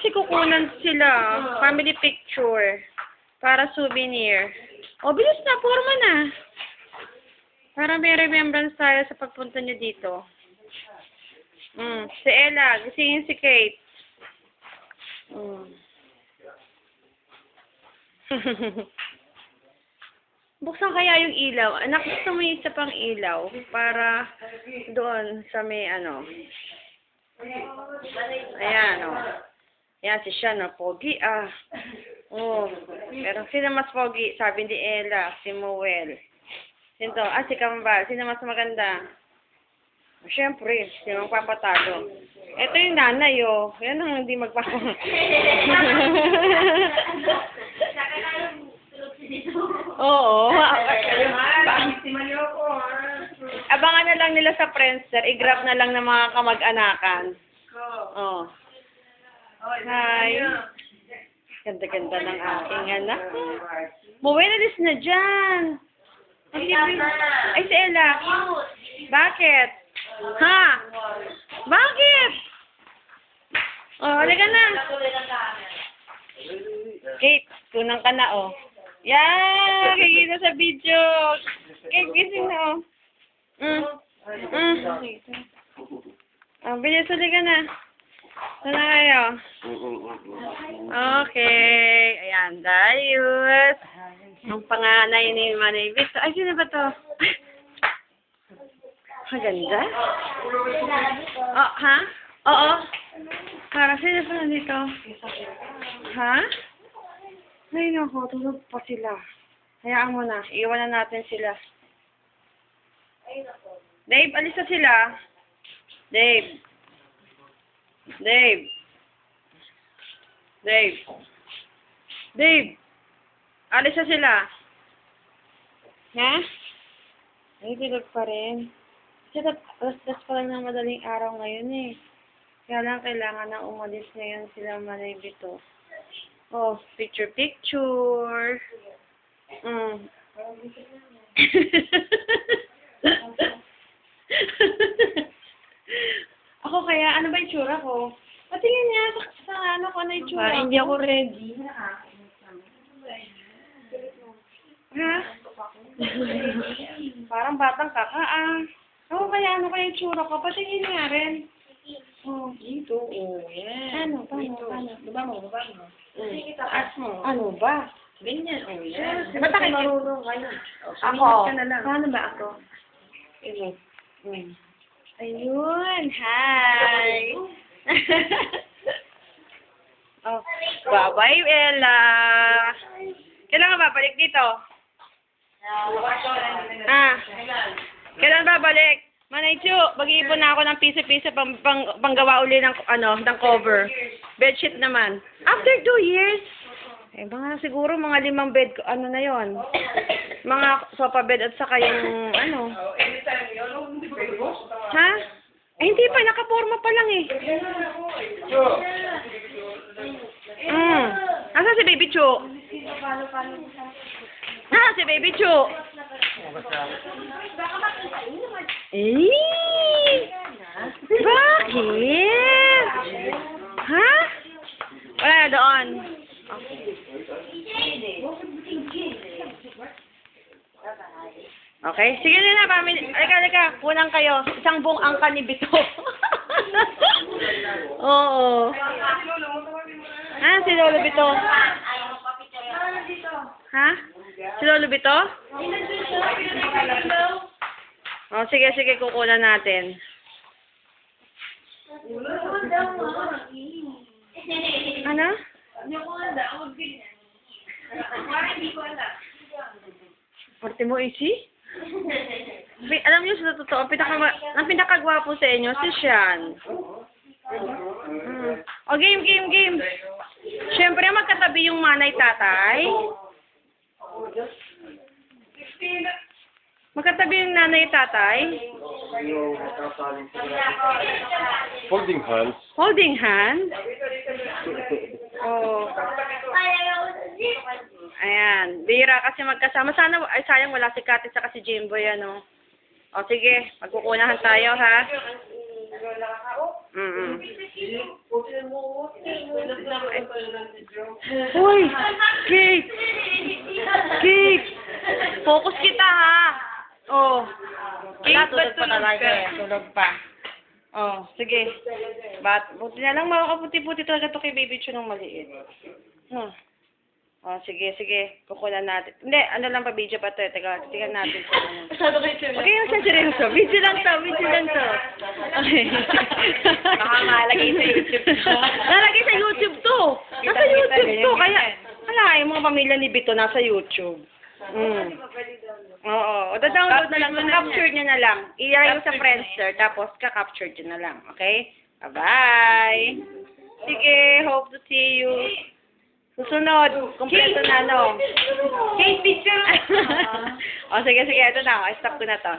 kasi kukunan sila. Family picture. Para souvenir. O, bilis na. Forma na. Para may remembrance tayo sa pagpunta niyo dito. Si Ella. Gisingin si Kate. Buksan kaya yung ilaw. Anak, gusto mo yung isa pang ilaw para doon sa may ano. Ayan, o. Ayan, si Sean, o. Pogi, pero sino mas pogi? Sabi ni Ella, si Moel. Sino to? Si Kambal. Sino mas maganda? Siyempre, sino magpapatalo? Ito yung nanay, o. Yan ang hindi magpapatalo. Oo. Abangan na lang nila sa Friendster. I-grab na lang ng mga kamag-anakan. Oh. Hi. Ganda-ganda ng aking anak. Muwi, alis na dyan. Ay, si Ella. Bakit? Ha? Bakit? Oh, halika na. Kate, tunang ka na, oh. Yan! Kikita sa video. Kate, gising na, oh. Bilis, halika na. Sana kayo. Okay. Ayan, Darius. Ang panganay ni Manay Vito. Ay, sino ba to? Maganda? Oh, ha? Oo. Para sino pa nandito? Ha? Ay, naku, tulog pa sila. Hayaan mo na. Iwan na natin sila. Dave, alis na sila. Dave. Dave. Dave. Dave. Alis na sila. Ha? Ay, tulog pa rin. Kasi alas pa lang ng madaling araw ngayon eh. Kaya lang kailangan na umalis ngayon sila Manay Vito. Oh, picture. Ako kaya, ano ba yung tsura ko? Patingin niya sa ano ko na yung tsura ko. Hindi ako ready. Ha? Parang batang kaka, Ako kaya, ano kaya yung tsura ko? Patingin niya rin. Oh, dito. Oh, yan. Ano? Paano? Baba mo. Taas mo. Ano ba? Ganyan. Oh, yan. Ba't ako marunong? Ako. Paano ba ako? Ayun. Hi. Oh, bye-bye, Ella. Kailan ka babalik dito? Kailan babalik? Manay Chu, mag-iipon na ako ng piso-piso panggawa uli ng cover. Bedsheet naman. After 2 years? Eh, siguro mga 5 bed, na yon. Mga sofa bed at saka yung, Ha? Eh, hindi pa, nakaporma pa lang eh. Asa si Baby Chu? Si Baby Chu? Bakit? Ha? Wala na doon. Okay. Sige na, family. Alika. Kunang kayo. Isang buong angka ni Bito. Oo. Si Lolo Bito? Ha? Si Lolo Bito? Oh, sige, kukunan natin. Ano? Parte mo, Isi? Alam niyo, sa totoo, ang pinakagwapo sa inyo, si Sean. O, game. Siyempre, magkatabi yung manay tatay. Magkatabi yung nanay tatay. Holding hands. Holding hands? Oh. Ayan. Bira kasi magkasama. Sana, sayang wala si Kati saka si Jimboy, O, sige. Magkukunahan tayo, ha? Uy! Kate! Kate! Focus kita, ha? Oh. Kate, tulog pa talaga eh. Tulog pa. Oh, sige. Buti na lang makakaputi-puti talaga to kay Baby Chu nung maliit. Oh, sige. Kukunan natin. Hindi, ano lang pa, video pa to eh. Teka, tingnan natin. Masyado kayo seryoso. Okay, yung seryoso. Video lang to. Okay. Baka malagay sa YouTube to. Nalagay sa YouTube to. Nasa YouTube to. Kaya, yung mga pamilya ni Bito nasa YouTube. Oo. O, download na lang. Capture nyo na lang. I-ride sa Friendster. Tapos, ka-capture nyo na lang. Okay? Bye-bye. Sige, hope to see you. Susunod. Kompleto na, no? Kate, picture! O, sige. Ito na. Stop ko na to.